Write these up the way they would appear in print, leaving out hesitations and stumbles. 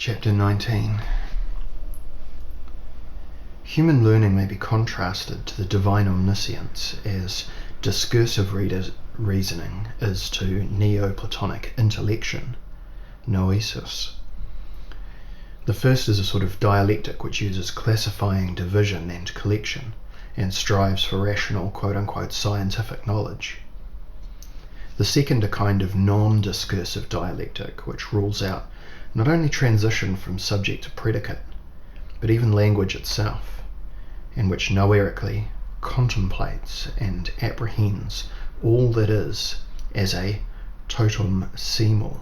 Chapter 19. Human learning may be contrasted to the divine omniscience as discursive reasoning is to Neoplatonic intellection, noesis. The first is a sort of dialectic which uses classifying, division and collection and strives for rational quote-unquote scientific knowledge. The second a kind of non-discursive dialectic which rules out not only transition from subject to predicate, but even language itself, and which noerically contemplates and apprehends all that is as a totum simul.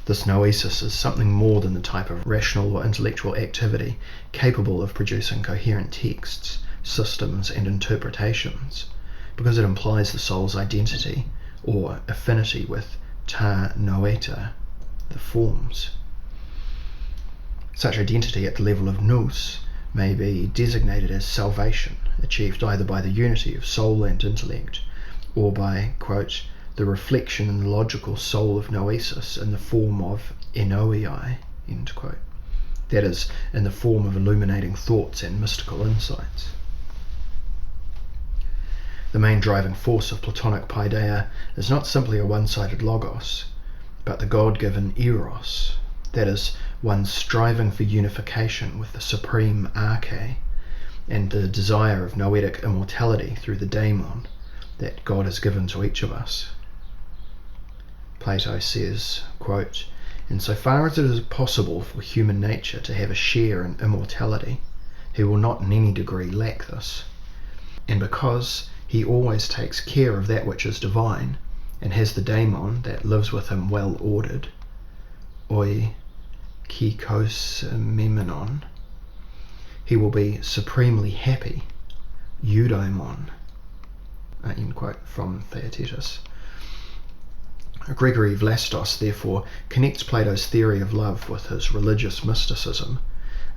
This noesis is something more than the type of rational or intellectual activity capable of producing coherent texts, systems and interpretations, because it implies the soul's identity or affinity with ta noeta, the forms. Such identity at the level of nous may be designated as salvation, achieved either by the unity of soul and intellect, or by, quote, the reflection in the logical soul of noesis in the form of enoei, end quote. That is, in the form of illuminating thoughts and mystical insights. The main driving force of Platonic paideia is not simply a one-sided logos, but the God-given eros, that is, one striving for unification with the supreme arche, and the desire of noetic immortality through the daemon that God has given to each of us. Plato says, quote, "Insofar as it is possible for human nature to have a share in immortality, he will not in any degree lack this. And because he always takes care of that which is divine, and has the daemon that lives with him well ordered, oi kikos memenon, he will be supremely happy, eudaimon," end quote, from Theaetetus. Gregory Vlastos therefore connects Plato's theory of love with his religious mysticism,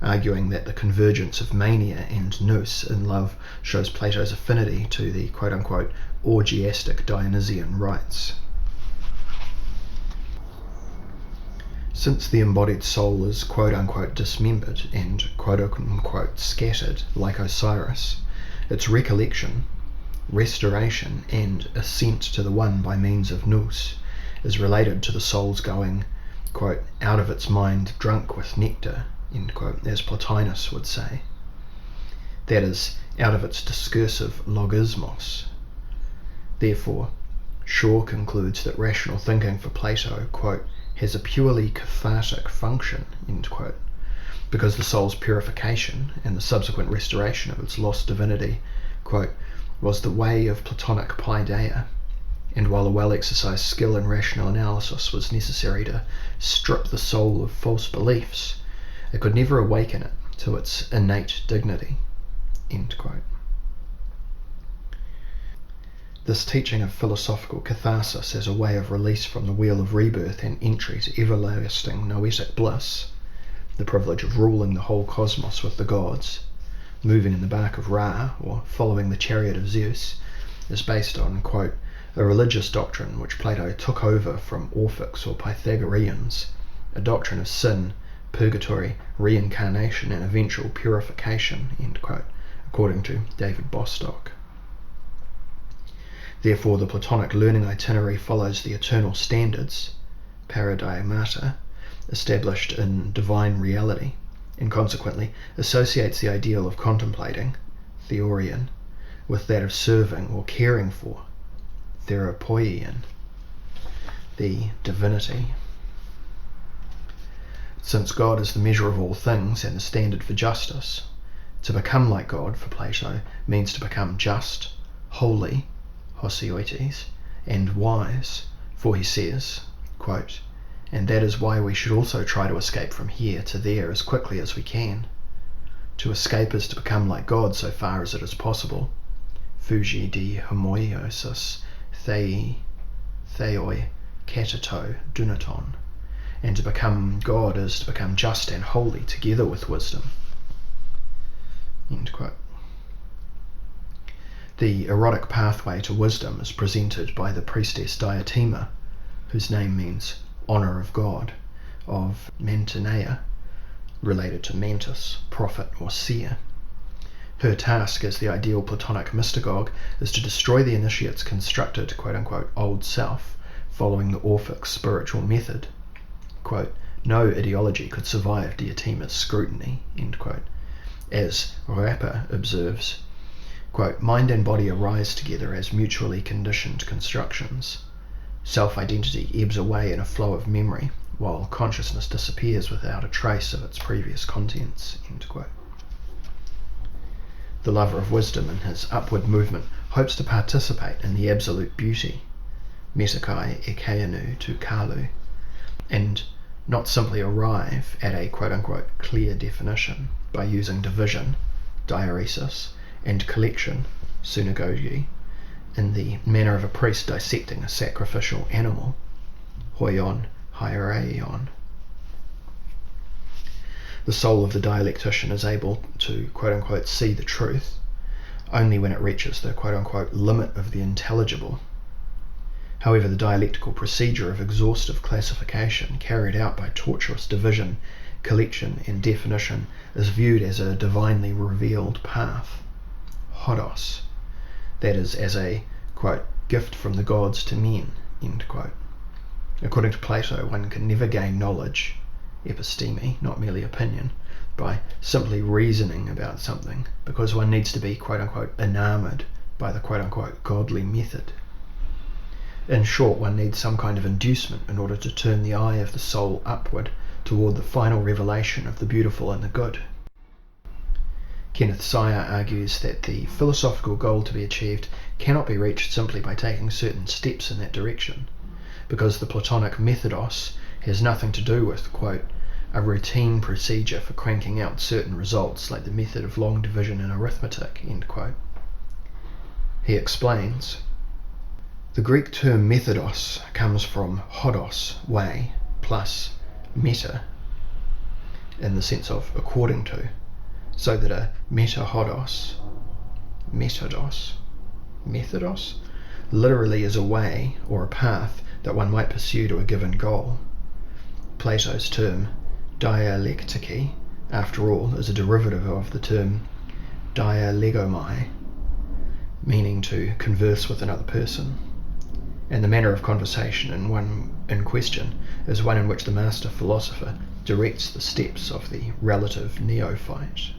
arguing that the convergence of mania and nous in love shows Plato's affinity to the quote-unquote orgiastic Dionysian rites. Since the embodied soul is quote-unquote dismembered and quote-unquote scattered like Osiris, its recollection, restoration and ascent to the one by means of nous is related to the soul's going, quote, out of its mind drunk with nectar, end quote, as Plotinus would say. That is, out of its discursive logismos. Therefore, Shaw concludes that rational thinking for Plato, quote, has a purely cathartic function, end quote, because the soul's purification and the subsequent restoration of its lost divinity, quote, was the way of Platonic paideia, and while a well-exercised skill in rational analysis was necessary to strip the soul of false beliefs, it could never awaken it to its innate dignity, end quote. This teaching of philosophical catharsis as a way of release from the wheel of rebirth and entry to everlasting noetic bliss, the privilege of ruling the whole cosmos with the gods, moving in the bark of Ra or following the chariot of Zeus, is based on, quote, a religious doctrine which Plato took over from Orpheus or Pythagoreans, a doctrine of sin, purgatory, reincarnation and eventual purification, end quote, according to David Bostock. Therefore the Platonic learning itinerary follows the eternal standards, paradigmata, established in divine reality, and consequently associates the ideal of contemplating, theorian, with that of serving or caring for, therapoian, the divinity. Since God is the measure of all things and the standard for justice, to become like God for Plato means to become just, holy, hosioites, and wise, for he says, quote, and that is why we should also try to escape from here to there as quickly as we can. To escape is to become like God so far as it is possible. Fugi di homoiosis theoi katato dunaton. And to become God is to become just and holy together with wisdom. End quote. The erotic pathway to wisdom is presented by the priestess Diotima, whose name means honour of God, of Mantineia, related to mantis, prophet or seer. Her task as the ideal Platonic mystagogue is to destroy the initiate's constructed quote-unquote old self following the Orphic spiritual method. Quote, no ideology could survive Diotima's scrutiny, end quote. As Rapper observes, quote, mind and body arise together as mutually conditioned constructions. Self-identity ebbs away in a flow of memory, while consciousness disappears without a trace of its previous contents, end quote. The lover of wisdom in his upward movement hopes to participate in the absolute beauty, metakai ekeanu tu kalu, and not simply arrive at a quote-unquote clear definition by using division, diaresis, and collection, synagogy, in the manner of a priest dissecting a sacrificial animal, hoion hieraion. The soul of the dialectician is able to quote-unquote see the truth only when it reaches the quote-unquote limit of the intelligible. However, the dialectical procedure of exhaustive classification carried out by tortuous division, collection and definition is viewed as a divinely revealed path, hodos, that is, as a, quote, gift from the gods to men, end quote. According to Plato, one can never gain knowledge, episteme, not merely opinion, by simply reasoning about something, because one needs to be quote-unquote enamoured by the quote-unquote godly method. In short, one needs some kind of inducement in order to turn the eye of the soul upward toward the final revelation of the beautiful and the good. Kenneth Sire argues that the philosophical goal to be achieved cannot be reached simply by taking certain steps in that direction, because the Platonic methodos has nothing to do with, quote, a routine procedure for cranking out certain results like the method of long division in arithmetic, end quote. He explains, the Greek term methodos comes from hodos, way, plus meta, in the sense of according to, so that a metahodos, methodos, literally is a way or a path that one might pursue to a given goal. Plato's term dialektiki, after all, is a derivative of the term dialegomai, meaning to converse with another person, and the manner of conversation in question is one in which the master philosopher directs the steps of the relative neophyte.